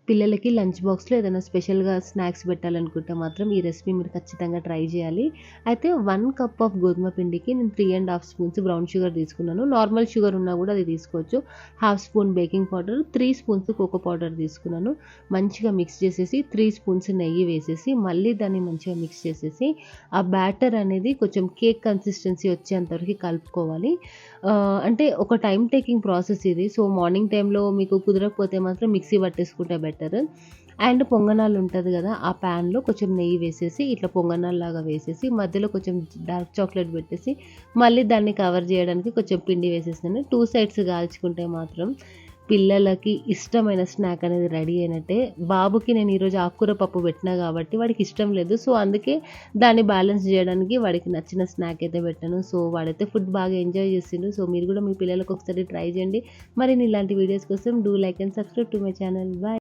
పిల్లలకి లంచ్ బాక్స్‌లో ఏదైనా స్పెషల్‌గా స్నాక్స్ పెట్టాలనుకుంటే మాత్రం ఈ రెసిపీ మీరు ఖచ్చితంగా ట్రై చేయాలి. అయితే 1 కప్ ఆఫ్ గోధుమ పిండికి నేను 3½ స్పూన్స్ బ్రౌన్ షుగర్ తీసుకున్నాను. నార్మల్ షుగర్ ఉన్నా కూడా అది తీసుకోవచ్చు. Half spoon baking powder, 3 spoons cocoa powder తీసుకున్నాను. మంచిగా మిక్స్ చేసేసి 3 స్పూన్స్ నెయ్యి వేసేసి మళ్ళీ దాన్ని మంచిగా మిక్స్ చేసేసి ఆ బ్యాటర్ అనేది కొంచెం కేక్ కన్సిస్టెన్సీ వచ్చేంత వరకు కలుపుకోవాలి. అంటే ఒక టైమ్ టేకింగ్ ప్రాసెస్ ఇది. సో, మార్నింగ్ టైంలో మీకు కుదరకపోతే మాత్రం మిక్సీ పట్టేసుకుంటే బెటర్. అండ్ పొంగనాలు ఉంటది గదా! ఆ ప్యాన్‌లో కొంచెం నెయ్యి వేసేసి ఇట్లా పొంగనాల్లాగా వేసేసి మధ్యలో కొంచెం డార్క్ చాక్లేట్ పెట్టేసి మళ్ళీ దాన్ని కవర్ జేయడానికి కొంచెం పిండి వేసేసాను. 2 సైడ్స్ కాల్చుకుంటే మాత్రం పిల్లలకి ఇష్టమైన స్నాక్ అనేది రెడీ అయినట్టే. బాబుకి నేను ఈరోజు ఆకుకూర పప్పు పెట్టినా గాబట్టి వాడికి ఇష్టం లేదు. సో, అందుకే దాన్ని బ్యాలెన్స్ జేయడానికి వాడికి నచ్చిన స్నాక్ అయితే పెట్టాను. సో, వాడైతే ఫుడ్ బాగా ఎంజాయ్ చేసిండు. సో, మీరు గూడా మీ పిల్లలకి ఒకసారి ట్రై చేయండి. మరిన్ని ఇలాంటి వీడియోస్ కోసం do like and subscribe to my channel. By.